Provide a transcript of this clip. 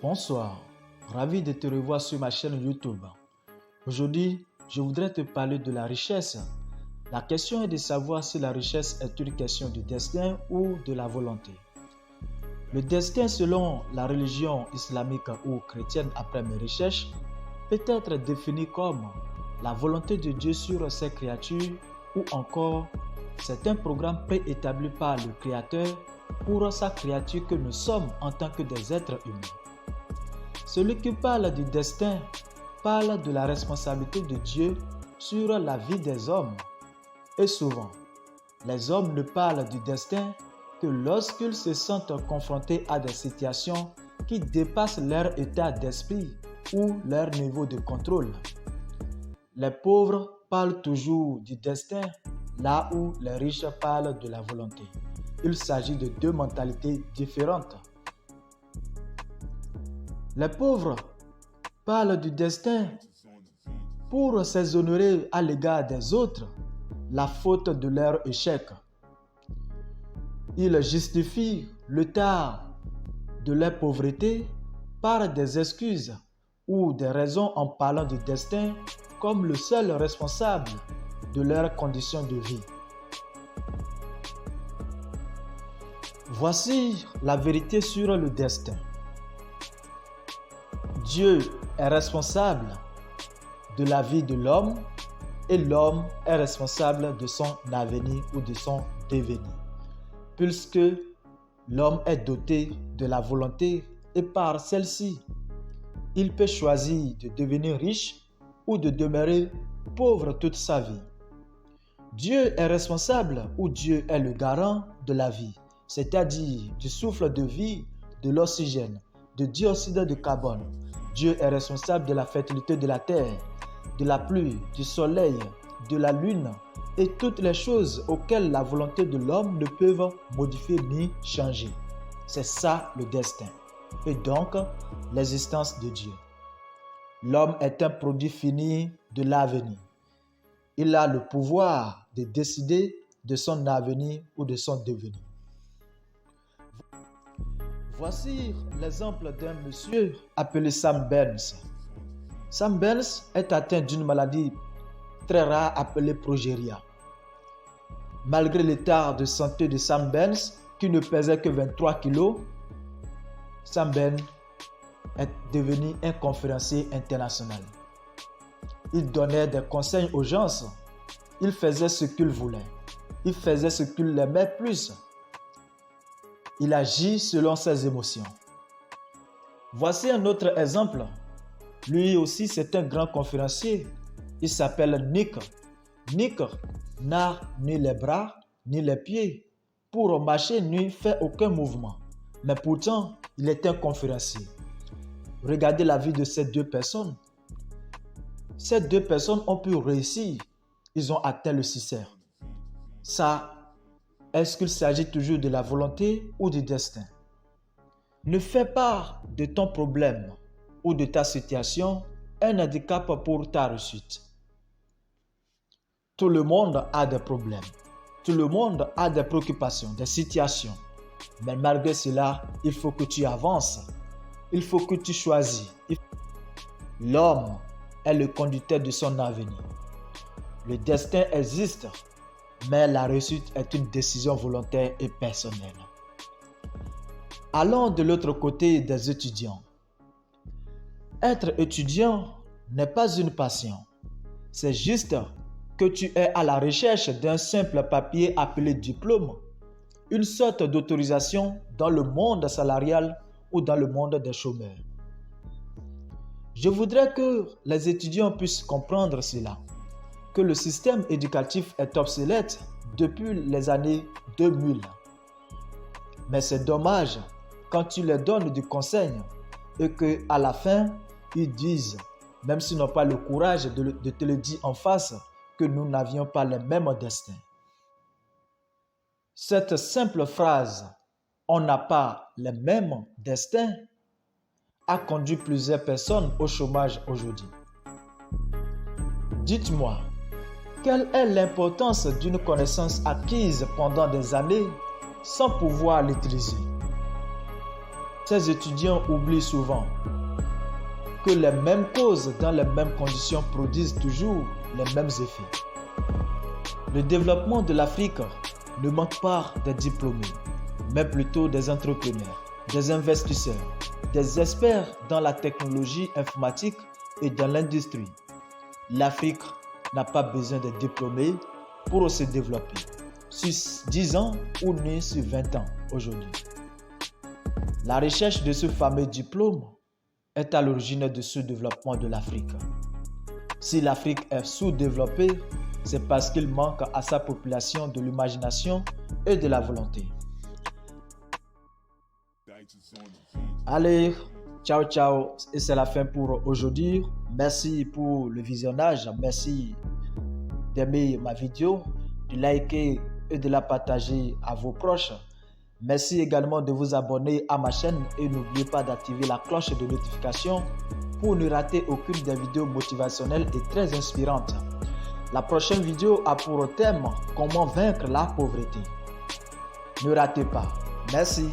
Bonsoir, ravi de te revoir sur ma chaîne YouTube. Aujourd'hui, je voudrais te parler de la richesse. La question est de savoir si la richesse est une question du destin ou de la volonté. Le destin, selon la religion islamique ou chrétienne après mes recherches, peut être défini comme la volonté de Dieu sur ses créatures ou encore c'est un programme préétabli par le Créateur pour sa créature que nous sommes en tant que des êtres humains. Celui qui parle du destin parle de la responsabilité de Dieu sur la vie des hommes. Et souvent, les hommes ne parlent du destin que lorsqu'ils se sentent confrontés à des situations qui dépassent leur état d'esprit ou leur niveau de contrôle. Les pauvres parlent toujours du destin là où les riches parlent de la volonté. Il s'agit de deux mentalités différentes. Les pauvres parlent du destin pour s'exonérer à l'égard des autres la faute de leur échec. Ils justifient l'état de leur pauvreté par des excuses ou des raisons en parlant du destin comme le seul responsable de leurs conditions de vie. Voici la vérité sur le destin. Dieu est responsable de la vie de l'homme et l'homme est responsable de son avenir ou de son devenir, puisque l'homme est doté de la volonté et par celle-ci, il peut choisir de devenir riche ou de demeurer pauvre toute sa vie. Dieu est responsable ou Dieu est le garant de la vie, c'est-à-dire du souffle de vie, de l'oxygène, du dioxyde de carbone. Dieu est responsable de la fertilité de la terre, de la pluie, du soleil, de la lune et toutes les choses auxquelles la volonté de l'homme ne peut modifier ni changer. C'est ça le destin et donc l'existence de Dieu. L'homme est un produit fini de l'avenir. Il a le pouvoir de décider de son avenir ou de son devenir. Voici l'exemple d'un monsieur appelé Sam Burns. Sam Burns est atteint d'une maladie très rare appelée progéria. Malgré l'état de santé de Sam Burns, qui ne pesait que 23 kg, Sam Burns est devenu un conférencier international. Il donnait des conseils aux gens. Il faisait ce qu'il voulait. Il faisait ce qu'il aimait plus. Il agit selon ses émotions. Voici un autre exemple. Lui aussi, c'est un grand conférencier. Il s'appelle Nick. Nick n'a ni les bras ni les pieds. Pour marcher, il ne fait aucun mouvement. Mais pourtant, il est un conférencier. Regardez la vie de ces deux personnes. Ces deux personnes ont pu réussir. Ils ont atteint le succès. Ça, est-ce qu'il s'agit toujours de la volonté ou du destin? Ne fais pas de ton problème ou de ta situation un handicap pour ta réussite. Tout le monde a des problèmes. Tout le monde a des préoccupations, des situations. Mais malgré cela, il faut que tu avances. Il faut que tu choisis. L'homme est le conducteur de son avenir. Le destin existe, mais la réussite est une décision volontaire et personnelle. Allons de l'autre côté des étudiants. Être étudiant n'est pas une passion. C'est juste que tu es à la recherche d'un simple papier appelé diplôme, une sorte d'autorisation dans le monde salarial ou dans le monde des chômeurs. Je voudrais que les étudiants puissent comprendre cela, que le système éducatif est obsolète depuis les années 2000. Mais c'est dommage quand tu leur donnes du conseil et qu'à la fin, ils disent, même s'ils n'ont pas le courage de te le dire en face, que nous n'avions pas le même destin. Cette simple phrase, on n'a pas le même destin, a conduit plusieurs personnes au chômage aujourd'hui. Dites-moi, quelle est l'importance d'une connaissance acquise pendant des années sans pouvoir l'utiliser? Ces étudiants oublient souvent que les mêmes causes dans les mêmes conditions produisent toujours les mêmes effets. Le développement de l'Afrique ne manque pas des diplômés, mais plutôt des entrepreneurs, des investisseurs, des experts dans la technologie informatique et dans l'industrie. L'Afrique n'a pas besoin de diplômés pour se développer, sur 10 ans ou ni sur 20 ans aujourd'hui. La recherche de ce fameux diplôme est à l'origine de ce développement de l'Afrique. Si l'Afrique est sous-développée, c'est parce qu'il manque à sa population de l'imagination et de la volonté. Allez, ciao ciao, et c'est la fin pour aujourd'hui. Merci pour le visionnage, merci d'aimer ma vidéo, de liker et de la partager à vos proches. Merci également de vous abonner à ma chaîne et n'oubliez pas d'activer la cloche de notification pour ne rater aucune des vidéos motivationnelles et très inspirantes. La prochaine vidéo a pour thème comment vaincre la pauvreté. Ne ratez pas. Merci.